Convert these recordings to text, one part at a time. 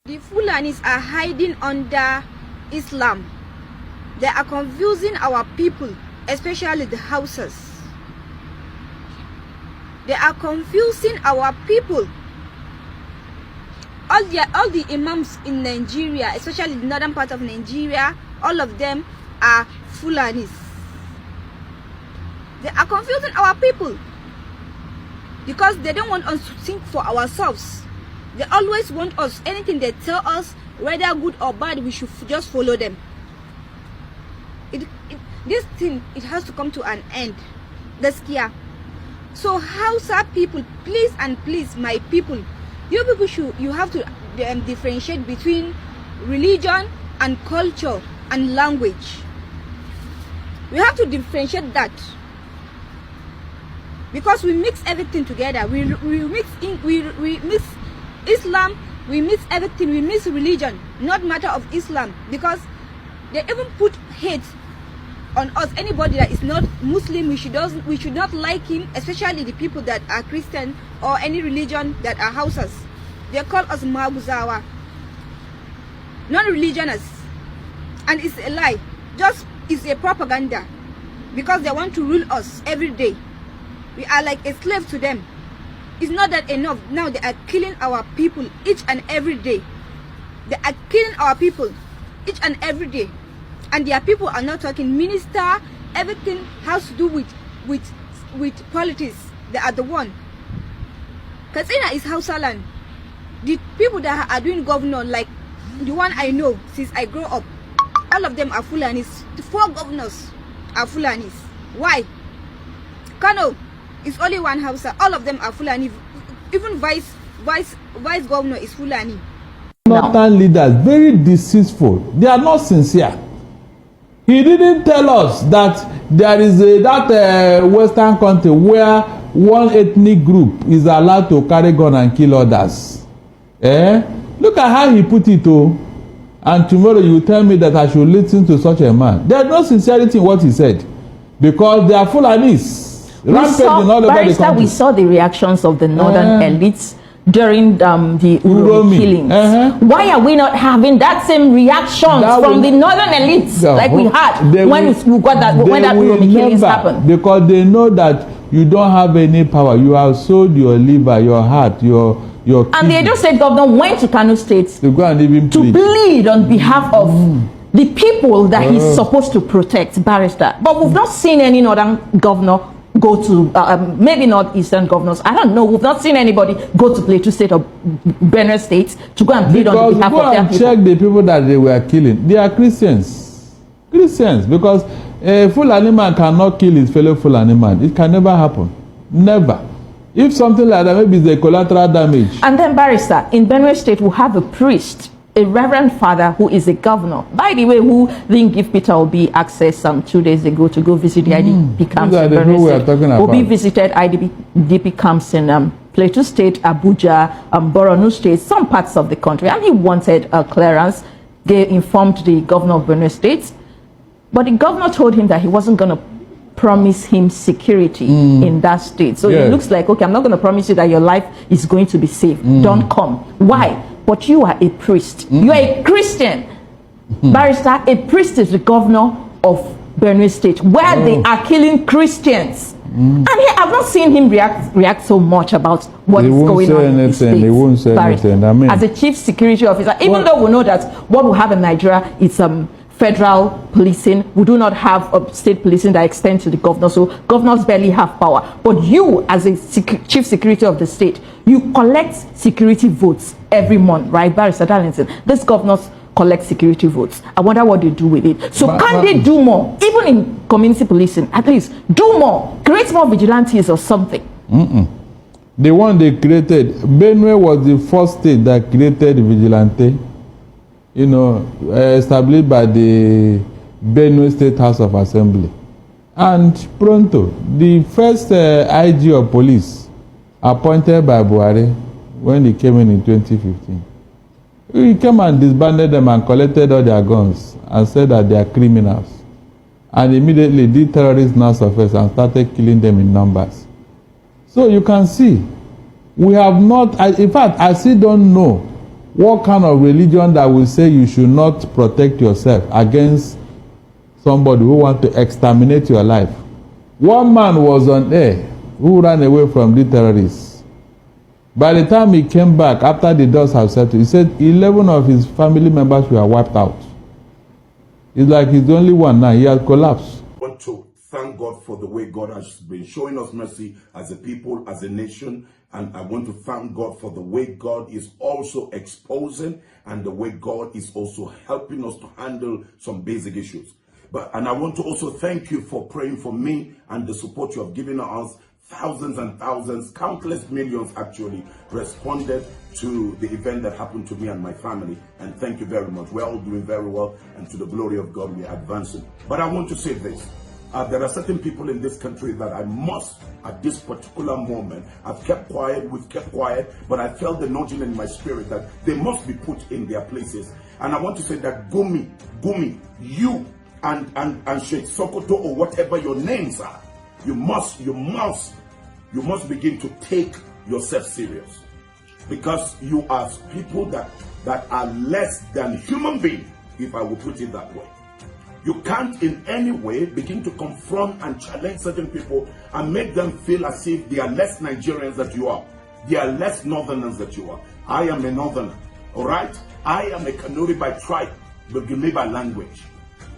The Fulanis are hiding under Islam. They are confusing our people, especially the Hausas. They are confusing our people. All the imams in Nigeria, especially the northern part of Nigeria, all of them are Fulanis. They are confusing our people because they don't want us to think for ourselves. They always want us, anything they tell us, whether good or bad, we should just follow them. This thing, it has to come to an end. Gaskiya. So Hausa people, please and please, my people, you people you have to differentiate between religion and culture and language. We have to differentiate that, because we mix everything together. We mix Islam, we mix everything, we mix religion, not matter of Islam, because they even put hate on us. Anybody that is not Muslim, we should not like him, especially the people that are Christian or any religion that are Hausas. They call us Maguzawa, non-religionists, and it's a lie. Just it's a propaganda, because they want to rule us every day. We are like a slave to them. It's not that enough. Now they are killing our people each and every day. They are killing our people each and every day. And their people are not talking. Minister, everything has to do with politics. They are the one. Katsina is Hausa land. The people that are doing governor, like the one I know since I grew up, all of them are Fulanis. The 4 governors are Fulanis. Why? Kano is only one Hausa. All of them are Fulani. Even vice governor is Fulani. Northern leaders, very deceitful. They are not sincere. He didn't tell us that there is that Western country where one ethnic group is allowed to carry gun and kill others. Look at how he put it, oh. And tomorrow you tell me that I should listen to such a man. There is no sincerity in what he said, because they are Fulanis. We saw the reactions of the northern elites during the Uromi killings. Why are we not having that same reactions from the northern elites like we had when that Uromi killings happened? Because they know that you don't have any power. You have sold your liver, your heart, your and the Edo State governor went to Kano State to go and even plead on behalf of the people that he's supposed to protect, Barrister. But we've not seen any northern governor go to, maybe not eastern governors, I don't know, we've not seen anybody go to Plateau State or Benue State to go and plead on behalf of their people. Check the people that they were killing. They are Christians, because a Fulani man cannot kill his fellow Fulani man. It can never happen, never. If something like that, maybe it's a collateral damage. And then, Barrister, in Benue State, we have a priest, a reverend father who is a governor, by the way, who didn't give Peter Obi access 2 days ago to go visit the IDP camps in Benue State. Obi visited IDP camps in Plateau State, Abuja, Borno State, some parts of the country, and he wanted clearance. They informed the governor of Benue State, but the governor told him that he wasn't going to promise him security in that state. So it looks like, okay, I'm not going to promise you that your life is going to be safe. Don't come. Why? But you are a priest. You are a Christian. Barrister, a priest is the governor of Benue State, where they are killing Christians. And I've not seen him react so much about what is going on in the state. He won't say anything. I mean, as a chief security officer, even though we know that what we have in Nigeria is federal policing, we do not have state policing that extends to the governor, so governors barely have power. But you, as a chief security of the state, you collect security votes every month, right, Barrister Darlington? These governors collect security votes. I wonder what they do with it. So can they do more, even in community policing? At least do more, create more vigilantes or something. The one they created, Benue was the first state that created vigilante. Established by the Benue State House of Assembly. And pronto, the first IG of police appointed by Buhari when he came in 2015. He came and disbanded them and collected all their guns and said that they are criminals. And immediately did terrorist mass surface and started killing them in numbers. So you can see, we have not, in fact, I still don't know What kind of religion that will say you should not protect yourself against somebody who want to exterminate your life? One man was on air who ran away from the terrorists. By the time he came back, after the dust had settled, he said 11 of his family members were wiped out. It's like he's the only one now. He has collapsed. I want to thank God for the way God has been showing us mercy as a people, as a nation. And I want to thank God for the way God is also exposing and the way God is also helping us to handle some basic issues. And I want to also thank you for praying for me and the support you have given us. Thousands and thousands, countless millions actually responded to the event that happened to me and my family. And thank you very much. We're all doing very well. And to the glory of God, we're advancing. But I want to say this. There are certain people in this country that I must, at this particular moment, I've kept quiet, we've kept quiet, but I felt the nudging in my spirit that they must be put in their places. And I want to say that Gumi, you and Sheikh Sokoto or whatever your names are, you must begin to take yourself serious, because you are people that are less than human beings, if I will put it that way. You can't in any way begin to confront and challenge certain people and make them feel as if they are less Nigerians than you are. They are less Northerners than you are. I am a Northerner, all right? I am a Kanuri by tribe, but Gumi by language.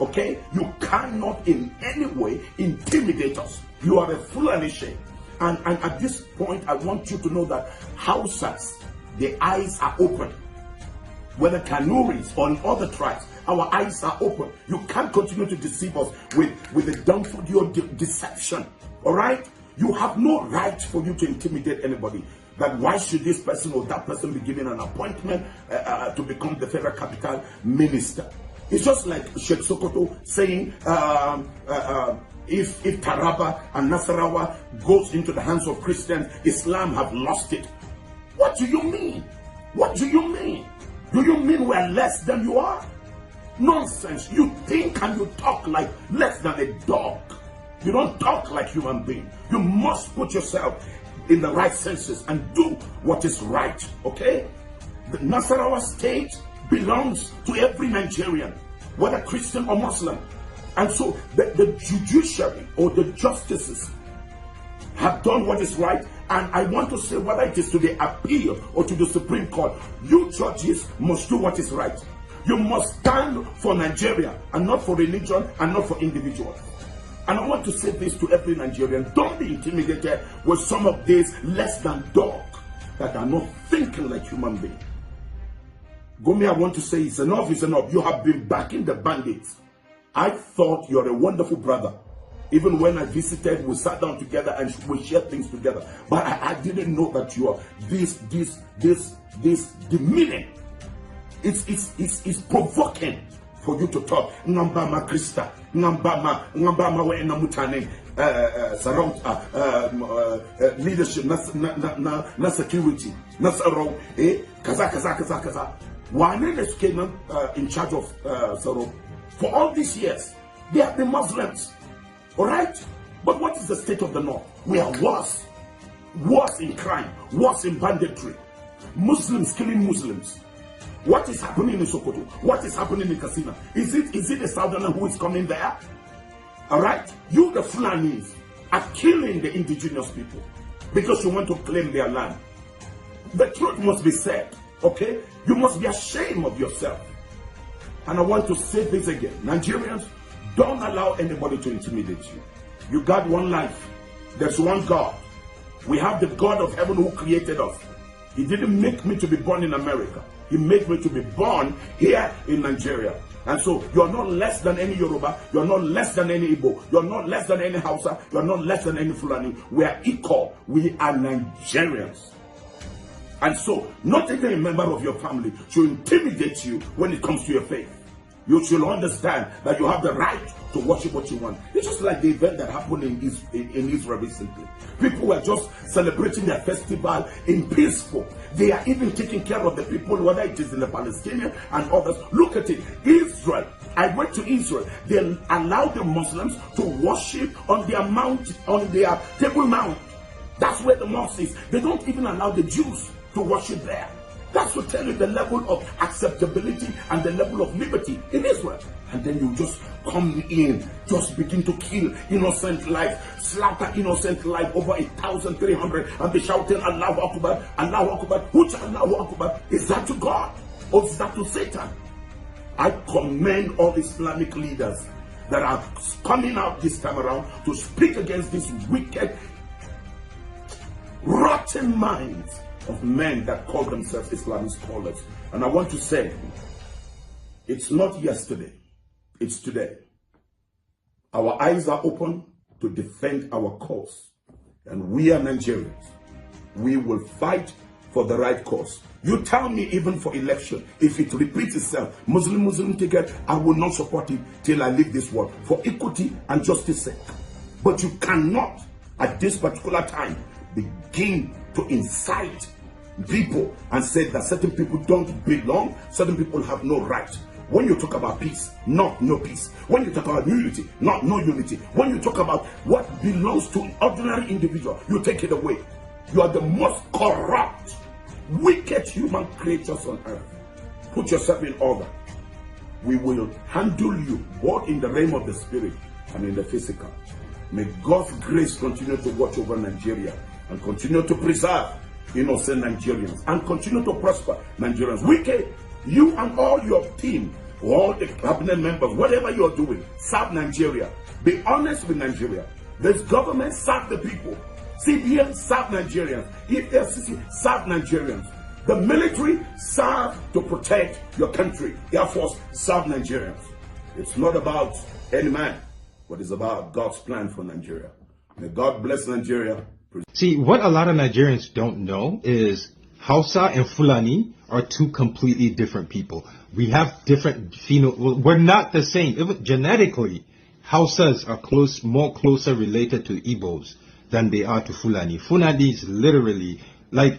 Okay? You cannot in any way intimidate us. You are a Fulani sheikh. And at this point, I want you to know that Hausas, the eyes are open. Whether Kanuris or in other tribes, our eyes are open. You can't continue to deceive us with a downfall deception. All right? You have no right for you to intimidate anybody. That why should this person or that person be given an appointment to become the federal capital minister? It's just like Sheikh Sokoto saying, if Taraba and Nasarawa goes into the hands of Christians, Islam have lost it. What do you mean? What do you mean? Do you mean we're less than you are? Nonsense. You think and you talk like less than a dog. You don't talk like human being. You must put yourself in the right senses and do what is right. Okay? The Nasarawa state belongs to every Nigerian, whether Christian or Muslim. And so the judiciary or the justices have done what is right. And I want to say, whether it is to the appeal or to the Supreme Court, you judges must do what is right. You must stand for Nigeria and not for religion and not for individuals. And I want to say this to every Nigerian: don't be intimidated with some of these less than dogs that are not thinking like human beings. Gumi, I want to say it's enough, it's enough. You have been backing the bandits. I thought you're a wonderful brother. Even when I visited, we sat down together and we shared things together. But I didn't know that you are this demeaning. It's provoking for you to talk. Ngambama Krista, ngambama we namutane surround leadership na security na surround kaza. One came in charge of Saro for all these years. They are the Muslims, all right? But what is the state of the North? We are worse in crime, worse in banditry. Muslims killing Muslims. What is happening in Sokoto? What is happening in Katsina? Is it a Southerner who is coming there? All right? You, the Fulanis, are killing the indigenous people because you want to claim their land. The truth must be said, okay? You must be ashamed of yourself. And I want to say this again. Nigerians, don't allow anybody to intimidate you. You got one life. There's one God. We have the God of heaven who created us. He didn't make me to be born in America. He made me to be born here in Nigeria. And so you're not less than any Yoruba. You're not less than any Igbo. You're not less than any Hausa. You're not less than any Fulani. We are equal. We are Nigerians. And so not even a member of your family should intimidate you when it comes to your faith. You should understand that you have the right to worship what you want. It's just like the event that happened in Israel recently. People were just celebrating their festival in peaceful. They are even taking care of the people, whether it is in the Palestinian and others. Look at it. Israel. I went to Israel. They allowed the Muslims to worship on their mount, on their Table Mount. That's where the mosque is. They don't even allow the Jews to worship there. That's to tell you the level of acceptability and the level of liberty in Israel. And then you just come in, just begin to kill innocent life, slaughter innocent life, over 1,300, and be shouting Allahu Akbar, Allahu Akbar. Which Allahu Akbar? Is that to God or is that to Satan? I commend all Islamic leaders that are coming out this time around to speak against this wicked, rotten minds of men that call themselves Islamic scholars. And I want to say, it's not yesterday, it's today. Our eyes are open to defend our cause. And we are Nigerians. We will fight for the right cause. You tell me, even for election, if it repeats itself, Muslim ticket, I will not support it till I leave this world, for equity and justice sake. But you cannot, at this particular time, begin to incite people and say that certain people don't belong, certain people have no right. When you talk about peace, no peace. When you talk about unity, no unity. When you talk about what belongs to an ordinary individual, you take it away. You are the most corrupt, wicked human creatures on earth. Put yourself in order. We will handle you both in the realm of the spirit and in the physical. May God's grace continue to watch over Nigeria and continue to preserve innocent Nigerians and continue to prosper Nigerians. Wicked, you and all your team, all the cabinet members, whatever you are doing, serve Nigeria. Be honest with Nigeria. This government serve the people. CBN serve Nigerians. EFCC serve Nigerians. The military serve to protect your country. Air Force serve Nigerians. It's not about any man, but it's about God's plan for Nigeria. May God bless Nigeria. See, what a lot of Nigerians don't know is Hausa and Fulani are two completely different people. We have different we're not the same. Even genetically, Hausas are more closer related to Igbos than they are to Fulani. Fulani is literally like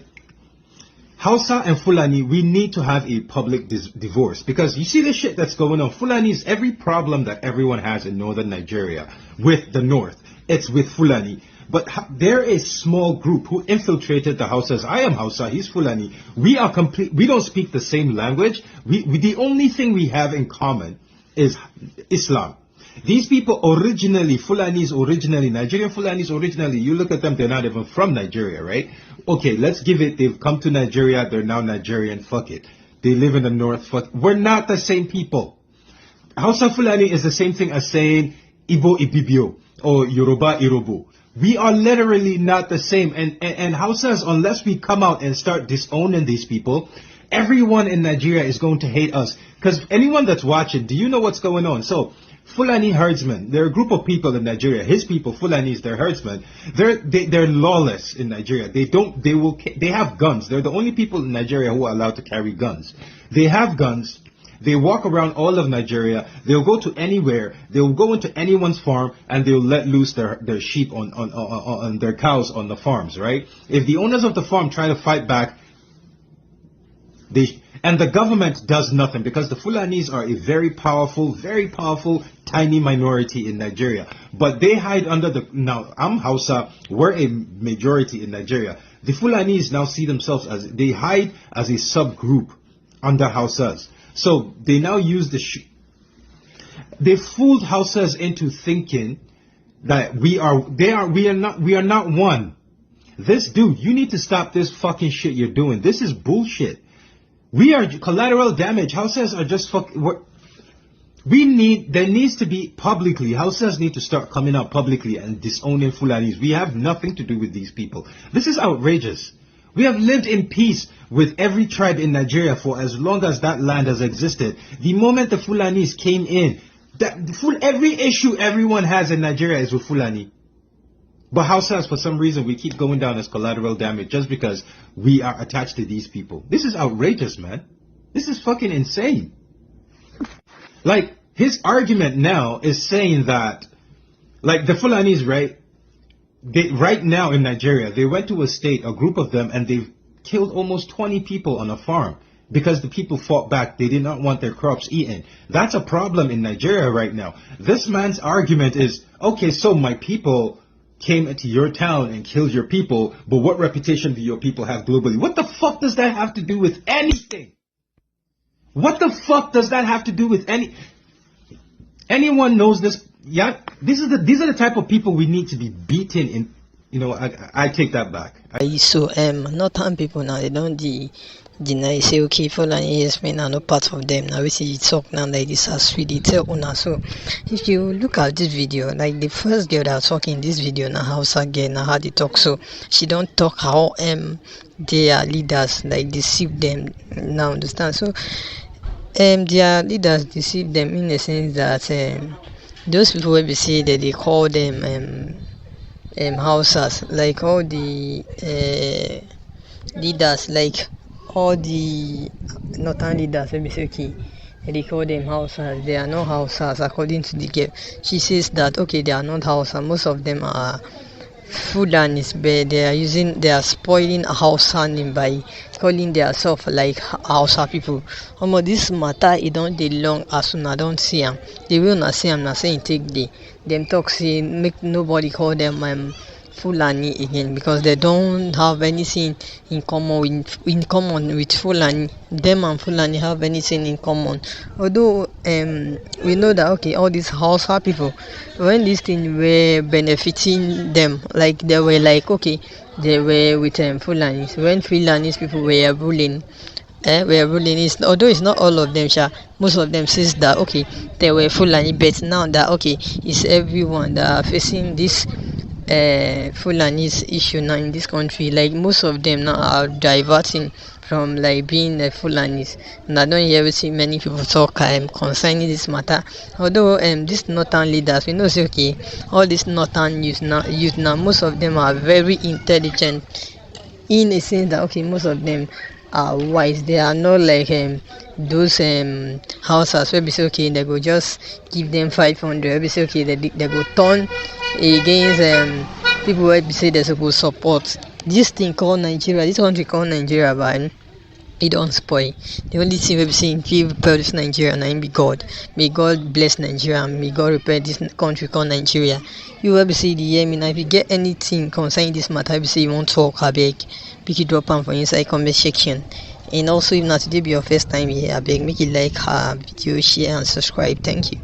Hausa and Fulani. We need to have a public divorce, because you see the shit that's going on. Fulani is every problem that everyone has in northern Nigeria with the north. It's with Fulani. But there is a small group who infiltrated the Hausas. I am Hausa, he's Fulani. We are we don't speak the same language. The only thing we have in common is Islam. These people originally, Fulanis originally, Nigerian Fulanis originally, you look at them, they're not even from Nigeria, right? Okay, let's give it, they've come to Nigeria, they're now Nigerian, fuck it. They live in the north, fuck. We're not the same people. Hausa Fulani is the same thing as saying Igbo Ibibio or Yoruba Irobo. We are literally not the same. And Hausas, unless we come out and start disowning these people, everyone in Nigeria is going to hate us. Because anyone that's watching, do you know what's going on? So, Fulani herdsmen, they're a group of people in Nigeria. His people, Fulanis, they're herdsmen. They're lawless in Nigeria. They have guns. They're the only people in Nigeria who are allowed to carry guns. They have guns. They walk around all of Nigeria. They'll go to anywhere. They'll go into anyone's farm and they'll let loose their sheep on their cows on the farms, right? If the owners of the farm try to fight back, and the government does nothing, because the Fulanis are a very powerful, tiny minority in Nigeria. But they hide under now I'm Hausa, we're a majority in Nigeria. The Fulanis now see themselves they hide as a subgroup under Hausas. So they now use they fooled Hausas into thinking that we are not one. This dude, you need to stop this fucking shit you're doing. This is bullshit. We are collateral damage. Hausas are just there needs to be publicly, Hausas need to start coming out publicly and disowning Fulanis. We have nothing to do with these people. This is outrageous. We have lived in peace with every tribe in Nigeria for as long as that land has existed. The moment the Fulanis came in, every issue everyone has in Nigeria is with Fulani. But Hausas, for some reason, we keep going down as collateral damage just because we are attached to these people. This is outrageous, man. This is fucking insane. Like, his argument now is saying that, like, the Fulanis, right? Right now in Nigeria, they went to a group of them, and they've killed almost 20 people on a farm because the people fought back. They did not want their crops eaten. That's a problem in Nigeria right now. This man's argument is, okay, so my people came into your town and killed your people, but what reputation do your people have globally? What the fuck does that have to do with anything? What the fuck does that have to do with anyone knows this? Yeah, these are the type of people we need to be beaten in. You know, I take that back. So northern people now, they don't deny, say okay, Fulani Herdsmen are not part of them. Now we see talk now like this as we tell una. So if you look at this video, like the first girl that talk in this video now, Hausa girl, now how they talk, so she don't talk how their leaders like deceive them. Now understand? So their leaders deceive them in the sense that those people will be say that they call them Hausas, like all the leaders, like all the northern leaders will be say okay, they call them Hausas. They are not Hausas according to the girl. She says that okay, they are not Hausas. Most of them are Fulanis, but they are spoiling a Hausa name by calling themselves like Hausa people. This matter it don't dey long as soon I don't see them. They will not see them. Not saying take them talk say make nobody call them Fulani again because they don't have anything in common with Fulani. Them and Fulani have anything in common. Although we know that okay, all these Hausa people, when these things were benefiting them, like they were like okay, they were with Fulanis. When Fulanis people were ruling, although it's not all of them, most of them says that okay, they were Fulani, but now that okay, it's everyone that are facing this Fulani's issue now in this country. Like most of them now are diverting from like being Fulanis, and I don't hear see many people talk concerning this matter. Although these northern leaders, we know say okay, all these northern youth now, most of them are very intelligent in a sense that okay, most of them are wise. They are not like those houses where we say okay, they go just give them 500. Where we say okay, they go turn against people where we say they supposed support this thing called Nigeria, this country called Nigeria, but it don't spoil. The only thing we're saying give birth to Nigeria and be God. May God bless Nigeria and may God repair this country called Nigeria. You will be say the hear me now. If you get anything concerning this matter, if you say you want to talk, I beg, pick it up and for inside comment section. And also if not today be your first time here, I beg make you like her video, share and subscribe. Thank you.